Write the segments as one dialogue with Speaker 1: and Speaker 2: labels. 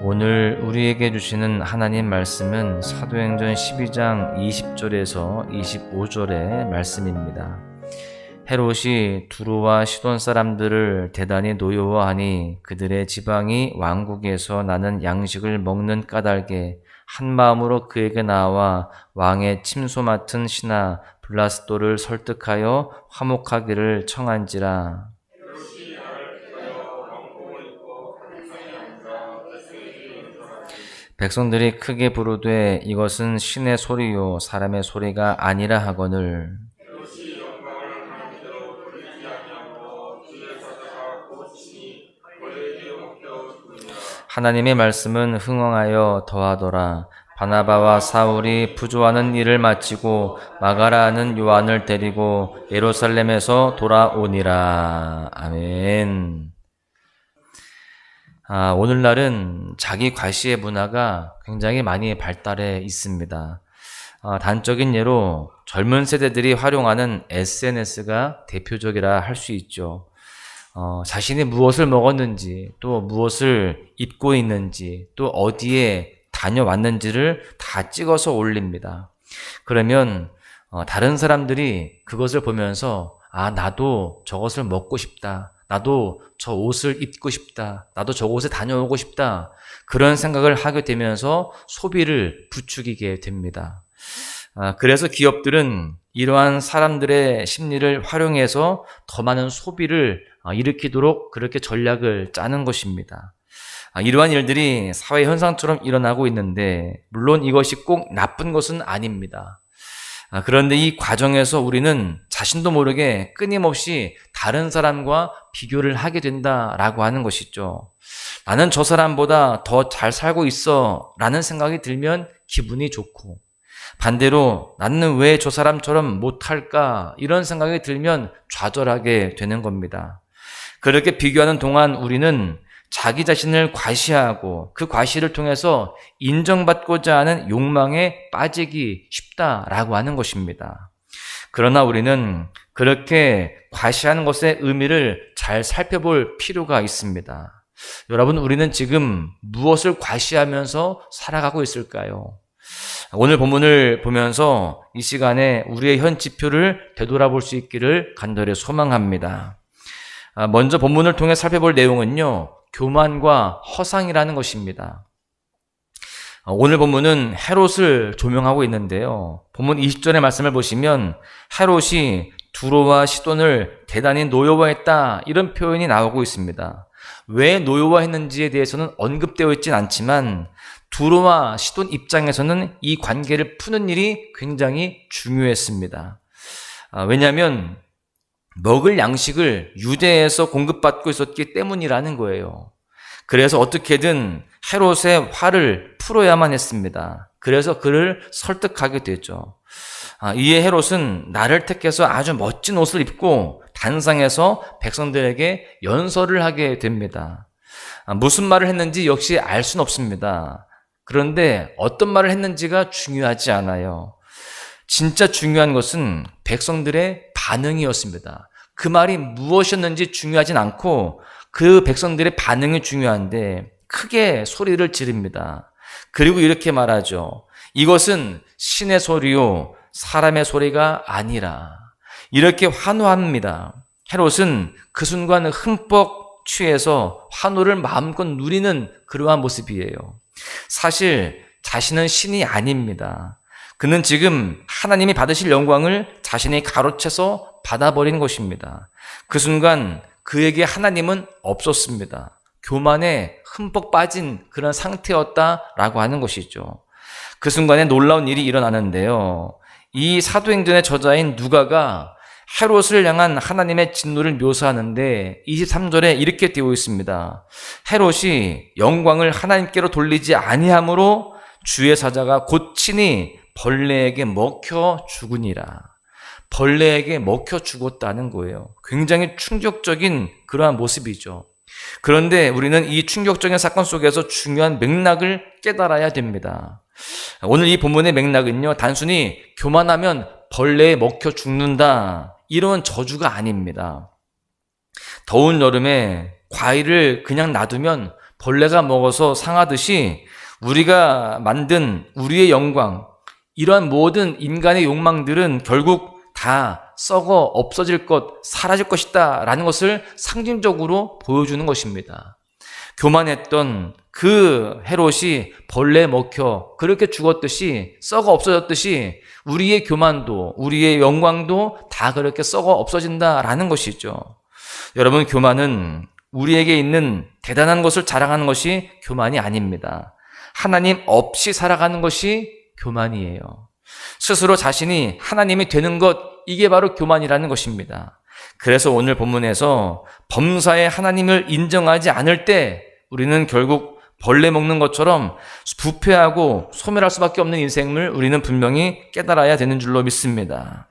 Speaker 1: 오늘 우리에게 주시는 하나님 말씀은 사도행전 12장 20절에서 25절의 말씀입니다. 헤롯이 두로와 시돈 사람들을 대단히 노여워하니 그들의 지방이 왕국에서 나는 양식을 먹는 까닭에 한 마음으로 그에게 나와 왕의 침소 맡은 신하 블라스도를 설득하여 화목하기를 청한지라. 백성들이 크게 부르되 이것은 신의 소리요 사람의 소리가 아니라 하거늘. 하나님의 말씀은 흥왕하여 더하더라. 바나바와 사울이 부조하는 일을 마치고 마가라는 요한을 데리고 예루살렘에서 돌아오니라. 아멘. 오늘날은 자기 과시의 문화가 굉장히 많이 발달해 있습니다. 단적인 예로 젊은 세대들이 활용하는 SNS가 대표적이라 할 수 있죠. 자신이 무엇을 먹었는지, 또 무엇을 입고 있는지, 또 어디에 다녀왔는지를 다 찍어서 올립니다. 그러면 다른 사람들이 그것을 보면서 나도 저것을 먹고 싶다. 나도 저 옷을 입고 싶다. 나도 저곳에 다녀오고 싶다. 그런 생각을 하게 되면서 소비를 부추기게 됩니다. 그래서 기업들은 이러한 사람들의 심리를 활용해서 더 많은 소비를 일으키도록 그렇게 전략을 짜는 것입니다. 이러한 일들이 사회 현상처럼 일어나고 있는데 물론 이것이 꼭 나쁜 것은 아닙니다. 그런데 이 과정에서 우리는 자신도 모르게 끊임없이 다른 사람과 비교를 하게 된다라고 하는 것이죠. 나는 저 사람보다 더 잘 살고 있어 라는 생각이 들면 기분이 좋고, 반대로 나는 왜 저 사람처럼 못할까 이런 생각이 들면 좌절하게 되는 겁니다. 그렇게 비교하는 동안 우리는 자기 자신을 과시하고 그 과시를 통해서 인정받고자 하는 욕망에 빠지기 쉽다라고 하는 것입니다. 그러나 우리는 그렇게 과시하는 것의 의미를 잘 살펴볼 필요가 있습니다. 여러분, 우리는 지금 무엇을 과시하면서 살아가고 있을까요? 오늘 본문을 보면서 이 시간에 우리의 현 지표를 되돌아볼 수 있기를 간절히 소망합니다. 먼저 본문을 통해 살펴볼 내용은요, 교만과 허상이라는 것입니다. 오늘 본문은 헤롯을 조명하고 있는데요. 본문 20절의 말씀을 보시면 헤롯이 두로와 시돈을 대단히 노여워했다 이런 표현이 나오고 있습니다. 왜 노여워했는지에 대해서는 언급되어 있진 않지만 두로와 시돈 입장에서는 이 관계를 푸는 일이 굉장히 중요했습니다. 왜냐하면 먹을 양식을 유대에서 공급받고 있었기 때문이라는 거예요. 그래서 어떻게든 헤롯의 화를 풀어야만 했습니다. 그래서 그를 설득하게 되죠. 이에 헤롯은 나를 택해서 아주 멋진 옷을 입고 단상에서 백성들에게 연설을 하게 됩니다. 무슨 말을 했는지 역시 알 수는 없습니다. 그런데 어떤 말을 했는지가 중요하지 않아요. 진짜 중요한 것은 백성들의 반응이었습니다. 그 말이 무엇이었는지 중요하진 않고 그 백성들의 반응이 중요한데 크게 소리를 지릅니다. 그리고 이렇게 말하죠. 이것은 신의 소리요 사람의 소리가 아니라. 이렇게 환호합니다. 헤롯은 그 순간 흠뻑 취해서 환호를 마음껏 누리는 그러한 모습이에요. 사실 자신은 신이 아닙니다. 그는 지금 하나님이 받으실 영광을 자신이 가로채서 받아버린 것입니다. 그 순간 그에게 하나님은 없었습니다. 교만에 흠뻑 빠진 그런 상태였다라고 하는 것이죠. 그 순간에 놀라운 일이 일어나는데요. 이 사도행전의 저자인 누가가 헤롯을 향한 하나님의 진노를 묘사하는데 23절에 이렇게 되어 있습니다. 헤롯이 영광을 하나님께로 돌리지 아니함으로 주의 사자가 곧 친히 벌레에게 먹혀 죽으니라. 벌레에게 먹혀 죽었다는 거예요. 굉장히 충격적인 그러한 모습이죠. 그런데 우리는 이 충격적인 사건 속에서 중요한 맥락을 깨달아야 됩니다. 오늘 이 본문의 맥락은요, 단순히 교만하면 벌레에 먹혀 죽는다 이런 저주가 아닙니다. 더운 여름에 과일을 그냥 놔두면 벌레가 먹어서 상하듯이 우리가 만든 우리의 영광, 이러한 모든 인간의 욕망들은 결국 다 썩어 없어질 것, 사라질 것이다 라는 것을 상징적으로 보여주는 것입니다. 교만했던 그 헤롯이 벌레에 먹혀 그렇게 죽었듯이, 썩어 없어졌듯이 우리의 교만도, 우리의 영광도 다 그렇게 썩어 없어진다라는 것이죠. 여러분, 교만은 우리에게 있는 대단한 것을 자랑하는 것이 교만이 아닙니다. 하나님 없이 살아가는 것이 교만이에요. 스스로 자신이 하나님이 되는 것, 이게 바로 교만이라는 것입니다. 그래서 오늘 본문에서 범사에 하나님을 인정하지 않을 때 우리는 결국 벌레 먹는 것처럼 부패하고 소멸할 수밖에 없는 인생을 우리는 분명히 깨달아야 되는 줄로 믿습니다.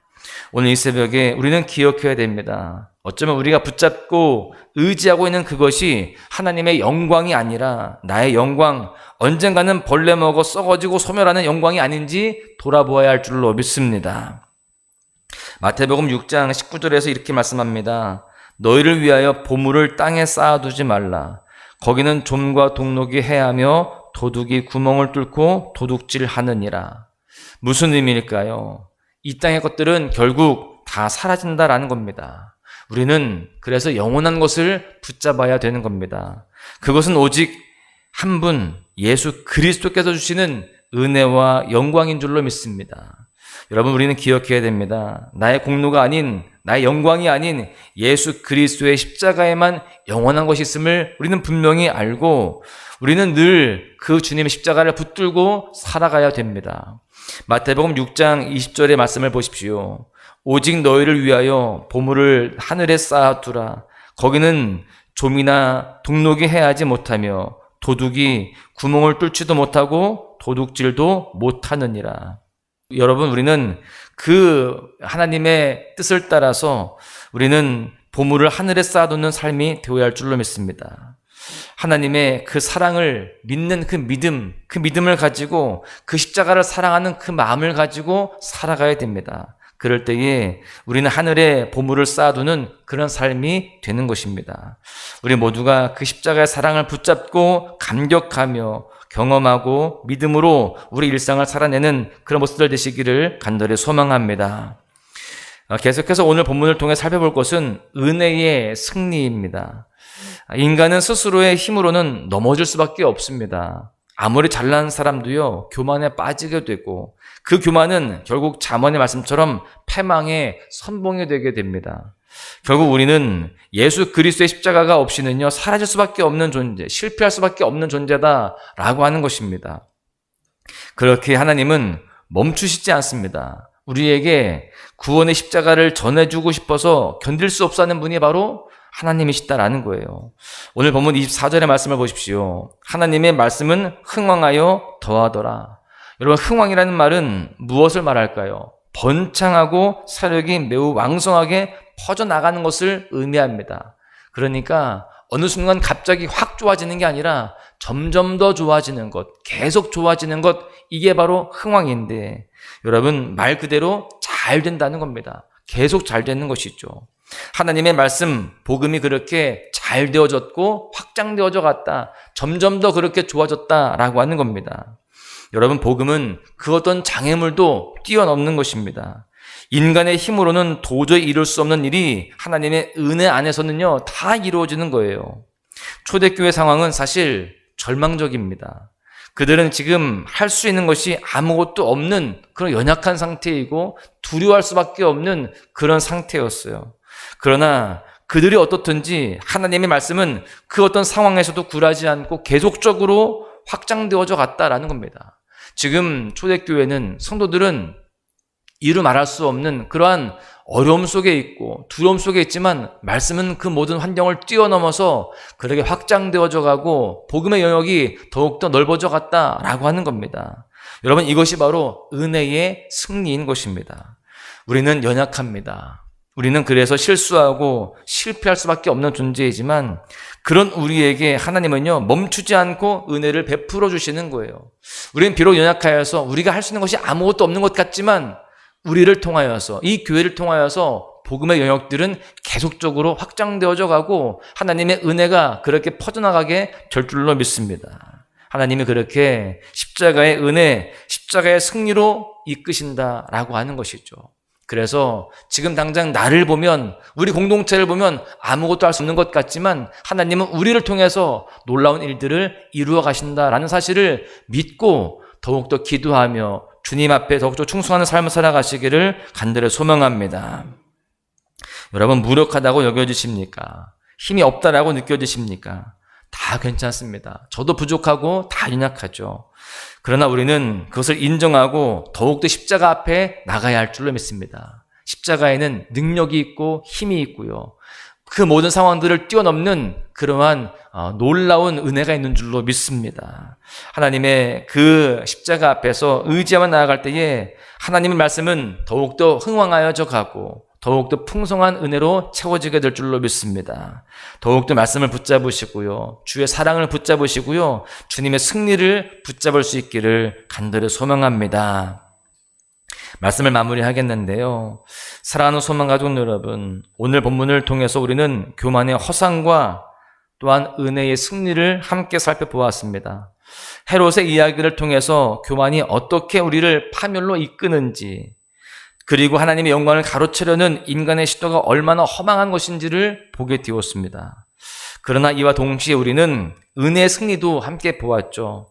Speaker 1: 오늘 이 새벽에 우리는 기억해야 됩니다. 어쩌면 우리가 붙잡고 의지하고 있는 그것이 하나님의 영광이 아니라 나의 영광, 언젠가는 벌레 먹어 썩어지고 소멸하는 영광이 아닌지 돌아보아야 할 줄로 믿습니다. 마태복음 6장 19절에서 이렇게 말씀합니다. 너희를 위하여 보물을 땅에 쌓아두지 말라. 거기는 좀과 동록이 해하며 도둑이 구멍을 뚫고 도둑질하느니라. 무슨 의미일까요? 이 땅의 것들은 결국 다 사라진다라는 겁니다. 우리는 그래서 영원한 것을 붙잡아야 되는 겁니다. 그것은 오직 한 분, 예수 그리스도께서 주시는 은혜와 영광인 줄로 믿습니다. 여러분, 우리는 기억해야 됩니다. 나의 공로가 아닌, 나의 영광이 아닌 예수 그리스도의 십자가에만 영원한 것이 있음을 우리는 분명히 알고 우리는 늘 그 주님의 십자가를 붙들고 살아가야 됩니다. 마태복음 6장 20절의 말씀을 보십시오. 오직 너희를 위하여 보물을 하늘에 쌓아두라. 거기는 좀이나 동록이 해하지 못하며 도둑이 구멍을 뚫지도 못하고 도둑질도 못하느니라. 여러분, 우리는 그 하나님의 뜻을 따라서 우리는 보물을 하늘에 쌓아두는 삶이 되어야 할 줄로 믿습니다. 하나님의 그 사랑을 믿는 그 믿음을 가지고 그 십자가를 사랑하는 그 마음을 가지고 살아가야 됩니다. 그럴 때에 우리는 하늘에 보물을 쌓아두는 그런 삶이 되는 것입니다. 우리 모두가 그 십자가의 사랑을 붙잡고 감격하며 경험하고 믿음으로 우리 일상을 살아내는 그런 모습들 되시기를 간절히 소망합니다. 계속해서 오늘 본문을 통해 살펴볼 것은 은혜의 승리입니다. 인간은 스스로의 힘으로는 넘어질 수밖에 없습니다. 아무리 잘난 사람도요, 교만에 빠지게 되고 그 교만은 결국 잠언의 말씀처럼 패망의 선봉이 되게 됩니다. 결국 우리는 예수 그리스도의 십자가가 없이는요, 사라질 수밖에 없는 존재, 실패할 수밖에 없는 존재다라고 하는 것입니다. 그렇게 하나님은 멈추시지 않습니다. 우리에게 구원의 십자가를 전해주고 싶어서 견딜 수 없어 하는 분이 바로 하나님이시다라는 거예요. 오늘 본문 24절의 말씀을 보십시오. 하나님의 말씀은 흥왕하여 더하더라. 여러분, 흥왕이라는 말은 무엇을 말할까요? 번창하고 사력이 매우 왕성하게 퍼져나가는 것을 의미합니다. 그러니까 어느 순간 갑자기 확 좋아지는 게 아니라 점점 더 좋아지는 것, 계속 좋아지는 것, 이게 바로 흥왕인데 여러분, 말 그대로 잘 된다는 겁니다. 계속 잘 되는 것이죠. 하나님의 말씀, 복음이 그렇게 잘 되어졌고 확장되어져 갔다. 점점 더 그렇게 좋아졌다라고 하는 겁니다. 여러분, 복음은 그 어떤 장애물도 뛰어넘는 것입니다. 인간의 힘으로는 도저히 이룰 수 없는 일이 하나님의 은혜 안에서는요, 다 이루어지는 거예요. 초대교회 상황은 사실 절망적입니다. 그들은 지금 할 수 있는 것이 아무것도 없는 그런 연약한 상태이고 두려워할 수밖에 없는 그런 상태였어요. 그러나 그들이 어떻든지 하나님의 말씀은 그 어떤 상황에서도 굴하지 않고 계속적으로 확장되어져 갔다라는 겁니다. 지금 초대교회는 성도들은 이루 말할 수 없는 그러한 어려움 속에 있고 두려움 속에 있지만 말씀은 그 모든 환경을 뛰어넘어서 그렇게 확장되어져 가고 복음의 영역이 더욱더 넓어져 갔다라고 하는 겁니다. 여러분, 이것이 바로 은혜의 승리인 것입니다. 우리는 연약합니다. 우리는 그래서 실수하고 실패할 수밖에 없는 존재이지만 그런 우리에게 하나님은요, 멈추지 않고 은혜를 베풀어 주시는 거예요. 우리는 비록 연약하여서 우리가 할 수 있는 것이 아무것도 없는 것 같지만 우리를 통하여서, 이 교회를 통하여서 복음의 영역들은 계속적으로 확장되어져 가고 하나님의 은혜가 그렇게 퍼져나가게 될 줄로 믿습니다. 하나님이 그렇게 십자가의 은혜, 십자가의 승리로 이끄신다라고 하는 것이죠. 그래서 지금 당장 나를 보면, 우리 공동체를 보면 아무것도 할 수 없는 것 같지만 하나님은 우리를 통해서 놀라운 일들을 이루어 가신다라는 사실을 믿고 더욱더 기도하며 주님 앞에 더욱더 충성하는 삶을 살아가시기를 간절히 소망합니다. 여러분, 무력하다고 여겨지십니까? 힘이 없다라고 느껴지십니까? 다 괜찮습니다. 저도 부족하고 다 연약하죠. 그러나 우리는 그것을 인정하고 더욱더 십자가 앞에 나가야 할 줄로 믿습니다. 십자가에는 능력이 있고 힘이 있고요. 그 모든 상황들을 뛰어넘는 그러한 놀라운 은혜가 있는 줄로 믿습니다. 하나님의 그 십자가 앞에서 의지하며 나아갈 때에 하나님의 말씀은 더욱더 흥왕하여져 가고 더욱더 풍성한 은혜로 채워지게 될 줄로 믿습니다. 더욱더 말씀을 붙잡으시고요. 주의 사랑을 붙잡으시고요. 주님의 승리를 붙잡을 수 있기를 간절히 소망합니다. 말씀을 마무리하겠는데요. 사랑하는 소망가족 여러분, 오늘 본문을 통해서 우리는 교만의 허상과 또한 은혜의 승리를 함께 살펴보았습니다. 헤롯의 이야기를 통해서 교만이 어떻게 우리를 파멸로 이끄는지, 그리고 하나님의 영광을 가로채려는 인간의 시도가 얼마나 허망한 것인지를 보게 되었습니다. 그러나 이와 동시에 우리는 은혜의 승리도 함께 보았죠.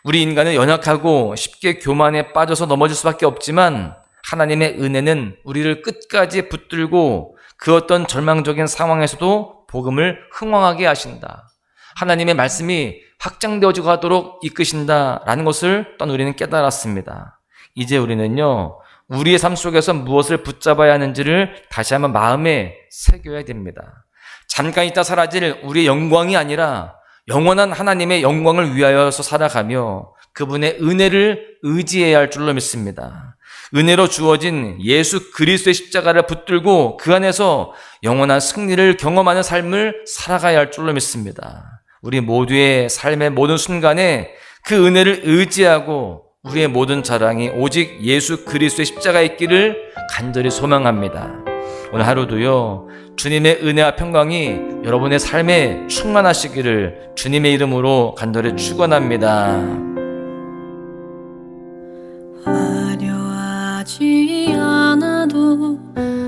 Speaker 1: 우리 인간은 연약하고 쉽게 교만에 빠져서 넘어질 수밖에 없지만 하나님의 은혜는 우리를 끝까지 붙들고 그 어떤 절망적인 상황에서도 복음을 흥왕하게 하신다. 하나님의 말씀이 확장되어지고 가도록 이끄신다라는 것을 또한 우리는 깨달았습니다. 이제 우리는요, 우리의 삶 속에서 무엇을 붙잡아야 하는지를 다시 한번 마음에 새겨야 됩니다. 잠깐 있다 사라질 우리의 영광이 아니라 영원한 하나님의 영광을 위하여서 살아가며 그분의 은혜를 의지해야 할 줄로 믿습니다. 은혜로 주어진 예수 그리스도의 십자가를 붙들고 그 안에서 영원한 승리를 경험하는 삶을 살아가야 할 줄로 믿습니다. 우리 모두의 삶의 모든 순간에 그 은혜를 의지하고 우리의 모든 자랑이 오직 예수 그리스도의 십자가에 있기를 간절히 소망합니다. 오늘 하루도요, 주님의 은혜와 평강이 여러분의 삶에 충만하시기를 주님의 이름으로 간절히 축원합니다.
Speaker 2: 화려하지 않아도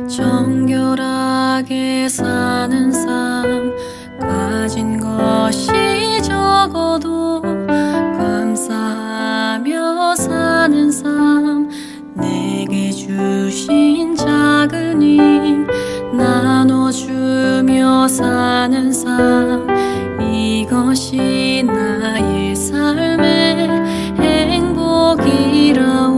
Speaker 2: 정결하게 사는 삶, 가진 것이 적어도 감사하며 사는 삶, 내게 주신 작은 힘 나눠주며 사는 삶, 이것이 나의 삶의 행복이라오.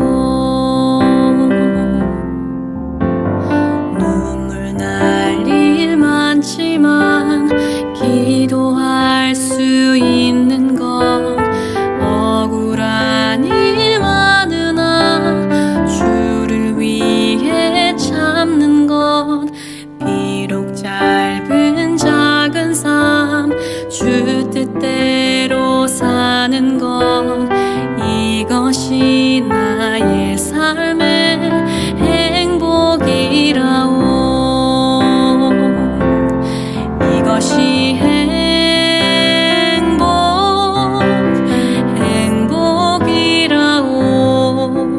Speaker 2: 눈물 날 일 많지만 기도할 수 있는 건 억울한 일 많으나 주를 위해 참는 것, 비록 짧은 작은 삶 주 뜻대로 사는 것, 이것이 나의 삶의 행복이라오. 이것이 행복이라오.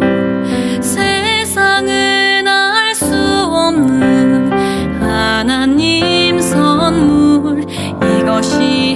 Speaker 2: 세상은 알 수 없는 하나님 선물, 이것이